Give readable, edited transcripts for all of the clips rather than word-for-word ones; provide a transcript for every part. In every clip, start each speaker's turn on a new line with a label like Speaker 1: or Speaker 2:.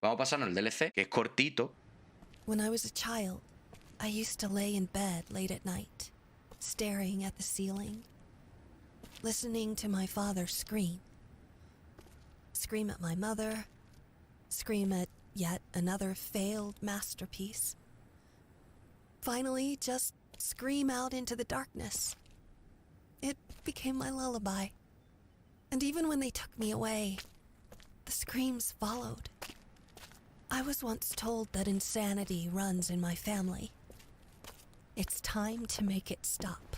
Speaker 1: Vamos a pasarnos el DLC, que es cortito.
Speaker 2: When I was a child, I used to lay in bed late at night, staring at the ceiling, listening to my father scream. Scream at my mother, scream at yet another failed masterpiece. Finally, just scream out into the darkness. It became my lullaby. And even when they took me away, the screams followed. I was once told that insanity runs in my family. It's time to make it stop.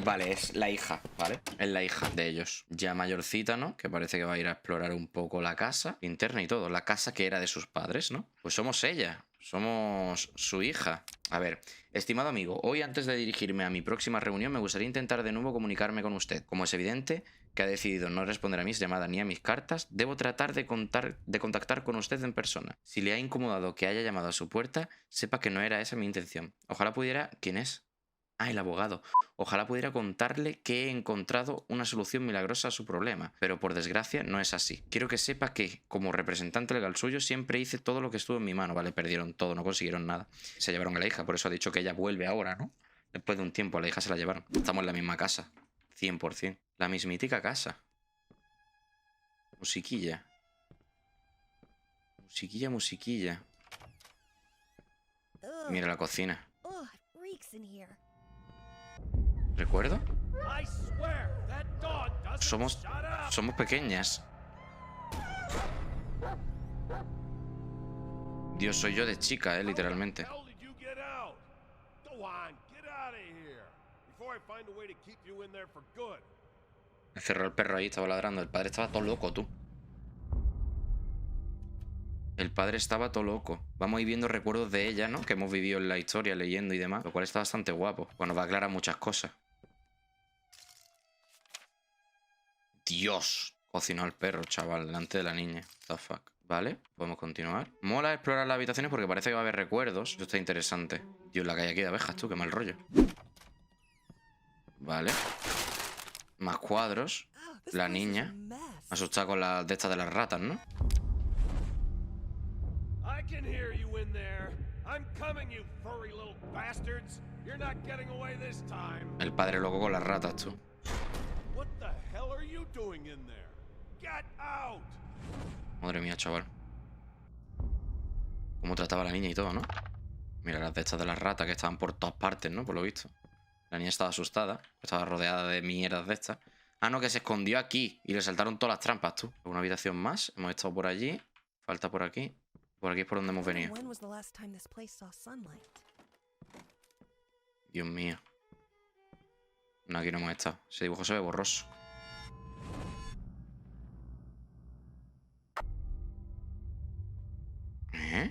Speaker 1: Vale, es la hija, ¿vale? Es la hija de ellos. Ya mayorcita, ¿no? Que parece que va a ir a explorar un poco la casa interna y todo. La casa que era de sus padres, ¿no? Pues somos ella. Somos su hija. A ver, estimado amigo, hoy antes de dirigirme a mi próxima reunión me gustaría intentar de nuevo comunicarme con usted. Como es evidente que ha decidido no responder a mis llamadas ni a mis cartas, debo tratar de contactar con usted en persona. Si le ha incomodado que haya llamado a su puerta, sepa que no era esa mi intención. Ojalá pudiera... ¿Quién es? Ah, el abogado. Ojalá pudiera contarle que he encontrado una solución milagrosa a su problema, pero por desgracia no es así. Quiero que sepa que, como representante legal suyo, siempre hice todo lo que estuvo en mi mano. Vale, perdieron todo, no consiguieron nada. Se llevaron a la hija, por eso ha dicho que ella vuelve ahora, ¿no? Después de un tiempo a la hija se la llevaron. Estamos en la misma casa, 100%. La mismítica casa. Musiquilla. Musiquilla, musiquilla. Mira la cocina. ¿Recuerdo? Somos pequeñas. Dios, soy yo de chica, literalmente. Cerró el perro ahí, estaba ladrando. El padre estaba todo loco, tú. El padre estaba todo loco. Vamos a ir viendo recuerdos de ella, ¿no? Que hemos vivido en la historia, leyendo y demás. Lo cual está bastante guapo. Pues nos va a aclarar muchas cosas. Dios. Cocinó al perro, chaval, delante de la niña. What the fuck. Vale, podemos continuar. Mola explorar las habitaciones porque parece que va a haber recuerdos. Esto está interesante. Dios, la que hay aquí de abejas, tú, qué mal rollo. Vale. Más cuadros. La niña. Asustada con las de estas de las ratas, ¿no? El padre loco con las ratas, tú. Madre mía, chaval. Cómo trataba a la niña y todo, ¿no? Mira las de estas de las ratas que estaban por todas partes, ¿no? Por lo visto. La niña estaba asustada. Estaba rodeada de mierdas de estas. Ah, no, que se escondió aquí. Y le saltaron todas las trampas, tú. Una habitación más. Hemos estado por allí. Falta por aquí. Por aquí es por donde hemos venido. Dios mío. No, aquí no hemos estado. Ese dibujo se ve borroso. ¿Eh?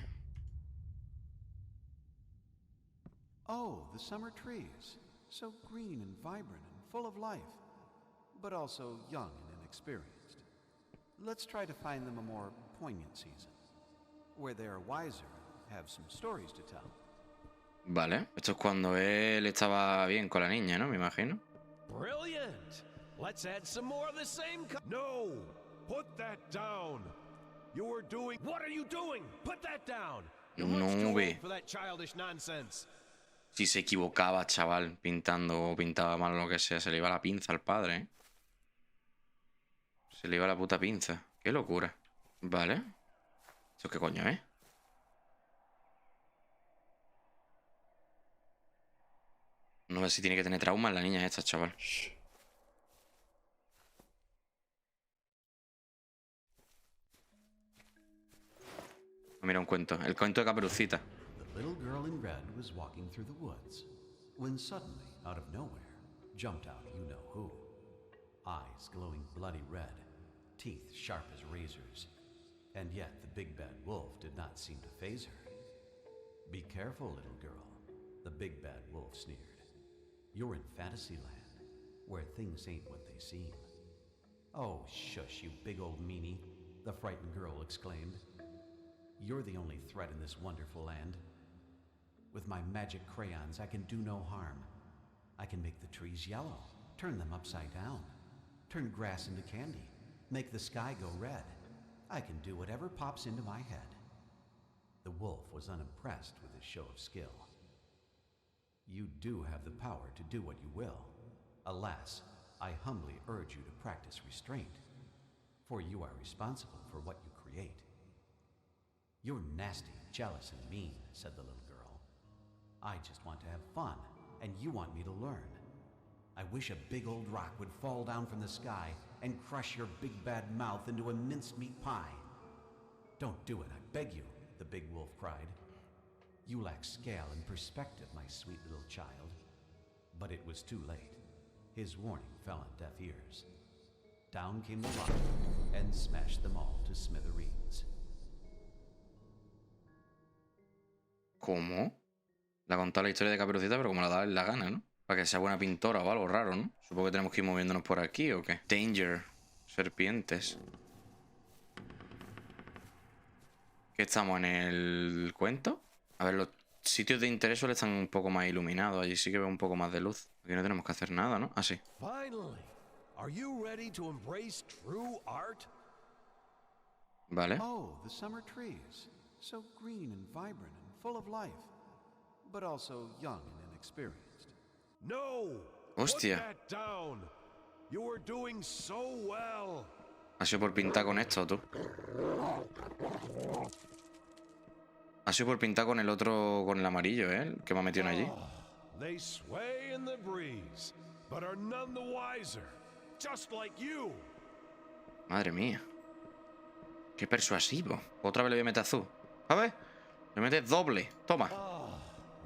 Speaker 3: Oh, the summer trees. So green and vibrant and full of life. But also young and inexperienced. Let's try to find them a more poignant season. Where they are wiser and have some stories to tell.
Speaker 1: Vale, esto es cuando él estaba bien con la niña, ¿no? Me imagino.
Speaker 4: Brilliant. Let's add some more of the same. No, put that down. You were doing. What are you doing? Put that down. You're much too old for that childish nonsense.
Speaker 1: Si se equivocaba, chaval, pintando o pintaba mal o lo que sea, se le iba la pinza al padre, ¿eh? Se le iba la puta pinza. Qué locura. Vale. ¿Esto qué coño, eh? No sé si tiene que tener traumas la niña esta, chaval. Mira un cuento. El cuento de Caperucita.
Speaker 3: The little girl in red was walking through the woods when suddenly, out of nowhere, jumped out you know who. Eyes glowing bloody red, teeth sharp as razors. And yet the big bad wolf did not seem to faze her. Be careful, little girl, the big bad wolf sneered. You're in Fantasyland, where things ain't what they seem. Oh, shush, you big old meanie, the frightened girl exclaimed. You're the only threat in this wonderful land. With my magic crayons, I can do no harm. I can make the trees yellow, turn them upside down, turn grass into candy, make the sky go red. I can do whatever pops into my head. The wolf was unimpressed with his show of skill. You do have the power to do what you will. Alas, I humbly urge you to practice restraint, for you are responsible for what you create. You're nasty, jealous, and mean, said the little girl. I just want to have fun, and you want me to learn. I wish a big old rock would fall down from the sky and crush your big bad mouth into a mincemeat pie. Don't do it, I beg you, the big wolf cried. You lack scale and perspective, my sweet little child. But it was too late. His warning fell on deaf ears. Down came the rock and smashed them all to smithereens.
Speaker 1: ¿Cómo? Le ha contado la historia de Caperucita, pero como la da la gana, ¿no? Para que sea buena pintora o algo raro, ¿no? Supongo que tenemos que ir moviéndonos por aquí, ¿o qué? Danger. Serpientes. ¿Qué estamos en el cuento? A ver, los sitios de interés suelen estar un poco más iluminados. Allí sí que veo un poco más de luz. Aquí no tenemos que hacer nada, ¿no? Ah, sí.
Speaker 4: Finally, are you ready to embrace true art?
Speaker 1: Vale.
Speaker 3: Oh, the summer trees. So green and vibrant and full of life, but also young and inexperienced.
Speaker 4: No!
Speaker 1: Hostia.
Speaker 4: Put that down. You are doing so well.
Speaker 1: Ha sido por pintar con esto, tú. Ha sido por pintar con el otro, con el amarillo, ¿eh? El que me ha metido allí.
Speaker 4: They sway in the breeze, but are none the wiser, just like you.
Speaker 1: Madre mía. Qué persuasivo. Otra vez le voy a meter azul. A ver. Le metes doble. Toma.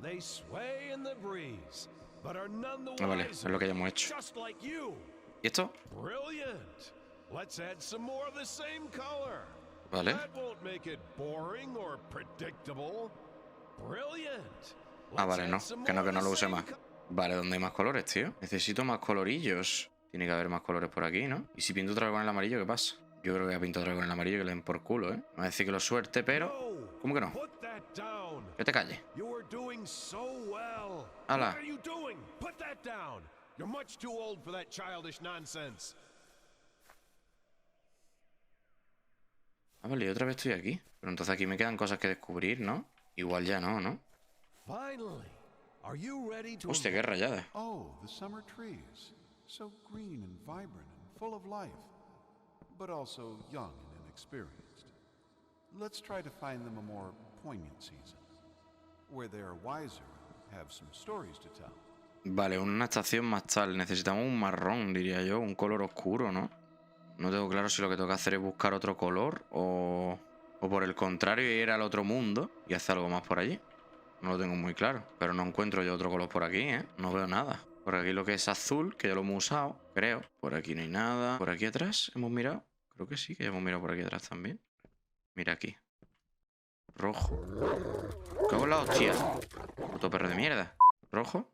Speaker 4: They sway in the breeze, but are none the
Speaker 1: Ah, vale, es
Speaker 4: wiser,
Speaker 1: lo que ya hemos hecho.
Speaker 4: just like you.
Speaker 1: ¿Y esto?
Speaker 4: Brilliant. Let's add some more of the same color.
Speaker 1: Vale.
Speaker 4: That won't make it boring or predictable. Brilliant.
Speaker 1: Ah,
Speaker 4: Let's
Speaker 1: vale,
Speaker 4: add
Speaker 1: no.
Speaker 4: some
Speaker 1: Que no,
Speaker 4: more
Speaker 1: que
Speaker 4: of
Speaker 1: no lo
Speaker 4: the
Speaker 1: use
Speaker 4: same
Speaker 1: más. Vale, ¿dónde hay más colores, tío? Necesito más colorillos. Tiene que haber más colores por aquí, ¿no? ¿Y si pinto otra vez con el amarillo, qué pasa? Yo creo que voy a pintar otra vez con el amarillo, que le den por culo, ¿eh? Me va a decir que lo suerte, pero...
Speaker 4: No.
Speaker 1: ¿Cómo que no?
Speaker 4: Put that down.
Speaker 1: Que te calles.
Speaker 4: You are doing so well.
Speaker 1: Ala.
Speaker 4: What are you doing? Put that down. You're much too old for that childish nonsense.
Speaker 1: Ah, vale, y otra vez estoy aquí. Pero entonces aquí me quedan cosas que descubrir, ¿no? Igual ya no, ¿no?
Speaker 4: Finally. Are you ready to
Speaker 1: Hostia, qué rayada.
Speaker 3: Oh, the summer trees. So green and vibrant and full of life, but also young and inexperienced. Let's try to find them a more poignant season, where they are wiser, have some stories to tell.
Speaker 1: Vale, una estación más tal. Necesitamos un marrón, diría yo. Un color oscuro, ¿no? No tengo claro si lo que tengo que hacer es buscar otro color o por el contrario ir al otro mundo y hacer algo más por allí. No lo tengo muy claro. Pero no encuentro yo otro color por aquí, ¿eh? No veo nada. Por aquí lo que es azul, que ya lo hemos usado, creo. Por aquí no hay nada. ¿Por aquí atrás hemos mirado? Creo que sí, que ya hemos mirado por aquí atrás también. Mira aquí. Rojo. Cago en la hostia. Puto perro de mierda. Rojo.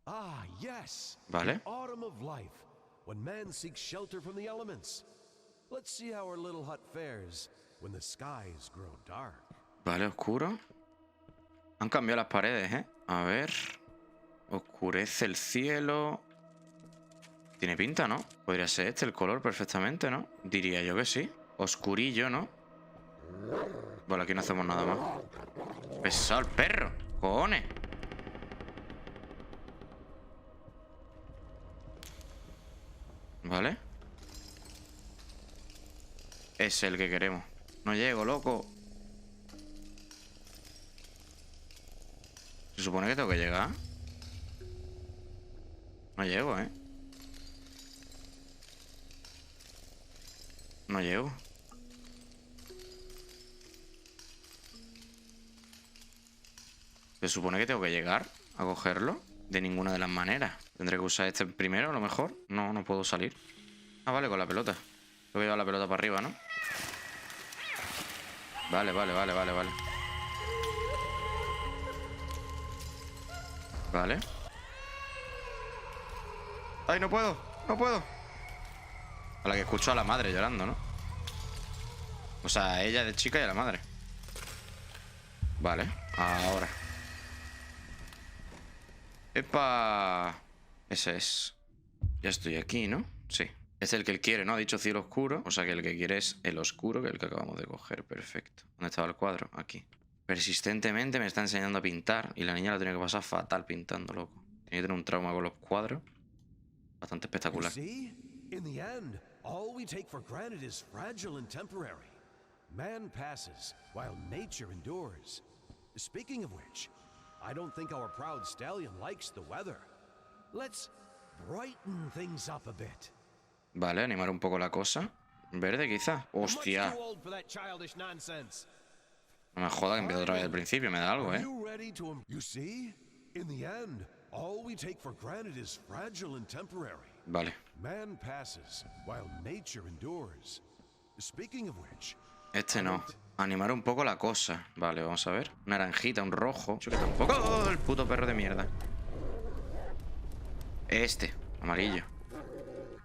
Speaker 4: Ah, yes.
Speaker 1: Vale.
Speaker 4: Autumn of life, when man seeks shelter from the elements. Let's see how our little hut fares when the skies grow dark.
Speaker 1: Vale, oscuro. Han cambiado las paredes, ¿eh? A ver. Oscurece el cielo. Tiene pinta, ¿no? Podría ser este el color perfectamente, ¿no? Diría yo que sí. Oscurillo, ¿no? Vale, aquí no hacemos nada más. Pesado el perro. Cojones. Vale. Es el que queremos. No llego, loco. Se supone que tengo que llegar. No llego, ¿eh? No llego. Se supone que tengo que llegar a cogerlo. De ninguna de las maneras. Tendré que usar este primero, a lo mejor. No, no puedo salir. Ah, vale, con la pelota. Tengo que llevar la pelota para arriba, ¿no? Vale. Vale. ¡Ay, no puedo! ¡No puedo! A la que escucho a la madre llorando, ¿no? O sea, ella de chica y a la madre. Vale, ahora. ¡Epa! Ese es. Ya estoy aquí, ¿no? Sí. Este es el que él quiere, ¿no? Ha dicho cielo oscuro. O sea que el que quiere es el oscuro, que es el que acabamos de coger. Perfecto. ¿Dónde estaba el cuadro? Aquí. Persistentemente me está enseñando a pintar. Y la niña la tiene que pasar fatal pintando, loco. Tiene que tener un trauma con los cuadros. Bastante espectacular.
Speaker 4: In the end, all we take for granted is fragile and temporary. Man passes while nature endures. Speaking of which, I don't think our proud stallion likes the weather. Let's brighten things up a bit.
Speaker 1: Vale, animar un poco la cosa. Verde quizá. Hostia. No me joda que empiece otra vez al principio, me da algo, ¿eh?
Speaker 4: You see? In the end, all we take for granted is fragile and temporary.
Speaker 1: Vale.
Speaker 4: Man passes while nature endures. Speaking of which,
Speaker 1: Este no. Animar un poco la cosa. Vale, vamos a ver. Una naranjita, un rojo. Yo que tampoco. ¡Oh, el puto perro de mierda! Este, amarillo.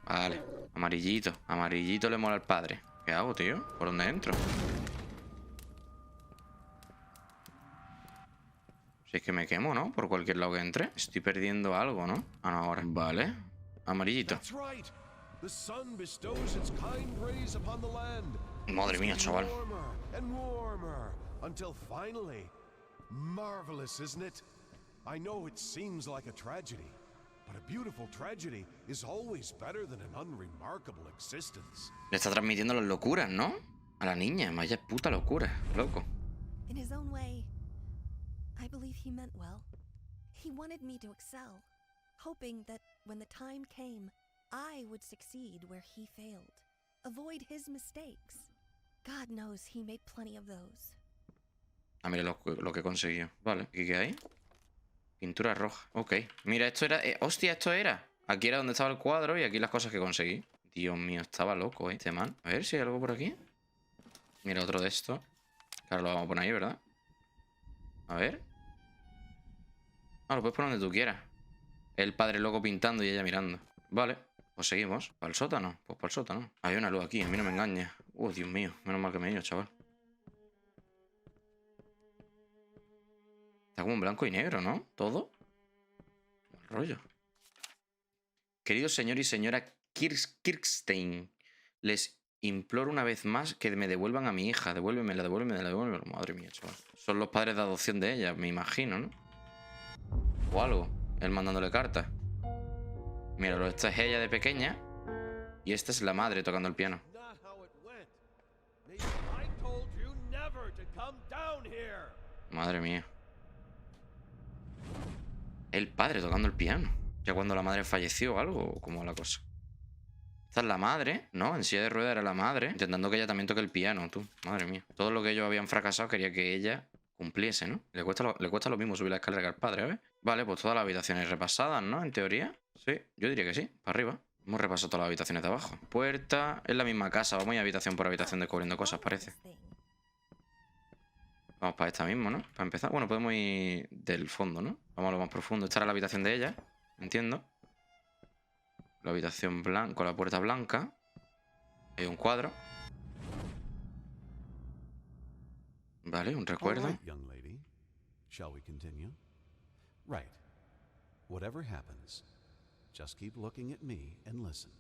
Speaker 1: Vale, amarillito. Amarillito le mola al padre. ¿Qué hago, tío? ¿Por dónde entro? Si es que me quemo, ¿no? Por cualquier lado que entre. Estoy perdiendo algo, ¿no? Ah, no, ahora. Vale. Amarillito. Madre mía, chaval.
Speaker 4: Marvelous, isn't it? I know it seems like a tragedy, but a beautiful tragedy is always better than an unremarkable existence.
Speaker 1: Le está transmitiendo las locuras, ¿no? A la niña. Vaya puta locura, loco.
Speaker 2: In his own way, I believe he meant well. He wanted me to excel, hoping that when the time came, I would succeed where he failed, avoid his mistakes. God knows he made plenty of those.
Speaker 1: Ah, mira lo que consiguió. Vale, ¿y qué hay? Pintura roja. Ok. Mira, esto era... ¡Hostia, esto era! Aquí era donde estaba el cuadro y aquí las cosas que conseguí. Dios mío, estaba loco, este man. A ver si hay algo por aquí. Mira, otro de estos. Claro, lo vamos a poner ahí, ¿verdad? A ver. Ah, lo puedes poner donde tú quieras. El padre loco pintando y ella mirando. Vale, pues seguimos. ¿Para el sótano? Pues para el sótano. Hay una luz aquí, a mí no me engaña. Dios mío, menos mal que me he ido, chaval. Está como en blanco y negro, ¿no? Todo. El rollo. Querido señor y señora Kirkstein, les imploro una vez más que me devuelvan a mi hija. Devuélvemela, devuélvemela, devuélvemela. Madre mía, chaval. Son los padres de adopción de ella, me imagino, ¿no? O algo. Él mandándole cartas. Mira, esta es ella de pequeña. Y esta es la madre tocando el piano. Madre mía. El padre tocando el piano. Ya cuando la madre falleció o algo, o cómo la cosa. Esta es la madre, ¿no? En silla de ruedas era la madre, intentando que ella también toque el piano, tú. Madre mía. Todo lo que ellos habían fracasado quería que ella cumpliese, ¿no? Le cuesta lo mismo subir la escalera que al padre, ¿ves? Vale, pues todas las habitaciones repasadas, ¿no? En teoría. Sí, yo diría que sí. Para arriba. Hemos repasado todas las habitaciones de abajo. Puerta. Es la misma casa. Vamos a ir habitación por habitación descubriendo cosas, parece. Vamos para esta misma, ¿no? Para empezar. Bueno, podemos ir del fondo, ¿no? Vamos a lo más profundo. Esta era la habitación de ella. Entiendo. La habitación blanca, con la puerta blanca. Hay un cuadro. Vale, un recuerdo.
Speaker 3: All right, young lady. Shall we continue? Right. Whatever happens, just keep looking at me and listen.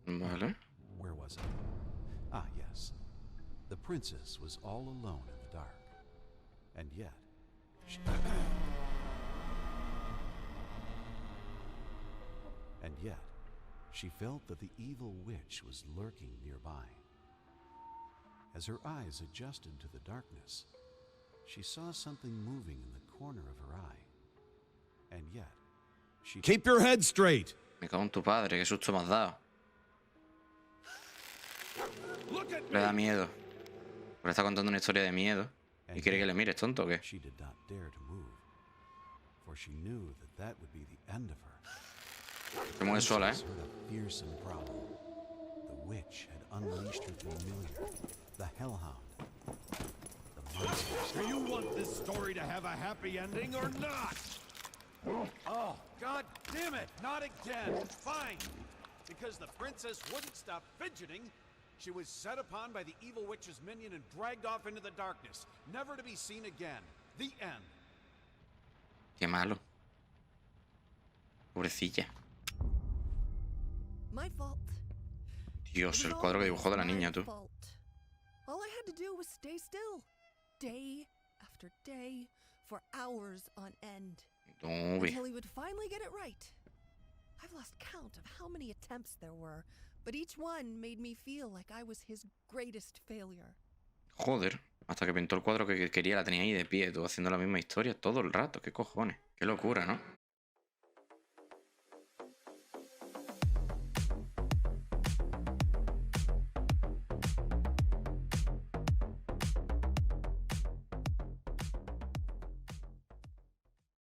Speaker 1: Vale.
Speaker 3: Where was it? Ah, yes. The princess was all alone in the dark. And yet, she felt that the evil witch was lurking nearby. As her eyes adjusted to the darkness, she saw something moving in the corner of her eye. And yet, she...
Speaker 4: Keep your head straight!
Speaker 1: Me cago en tu padre, qué susto me has dado. Le da miedo. Porque está contando una historia de miedo. ¿Y quiere que le mires, tonto o qué?
Speaker 3: She did not dare to move, for she knew that that would be the end of her.
Speaker 1: Se mueve sola, ¿eh?
Speaker 3: Heard a fearsome growl. The witch had unleashed her familiar, the hellhound. The monster.
Speaker 4: Do you want this story to have a happy ending or not? Oh, God damn it! Not again! Fine! Because the princess wouldn't stop fidgeting, she was set upon by the evil witch's minion and dragged off into the darkness, never to be seen again. The end.
Speaker 1: Qué malo. Pobrecilla.
Speaker 2: My fault.
Speaker 1: Dios, el cuadro que dibujó de la niña, tú.
Speaker 2: All I had to do was stay still, day after day, for hours on end,
Speaker 1: No ve.
Speaker 2: until he would finally get it right. I've lost count of how many attempts there were, but each one made me feel like I was his greatest failure.
Speaker 1: Joder, hasta que pintó el cuadro que quería la tenía ahí de pie, tú haciendo la misma historia todo el rato. ¿Qué cojones? Qué locura, ¿no?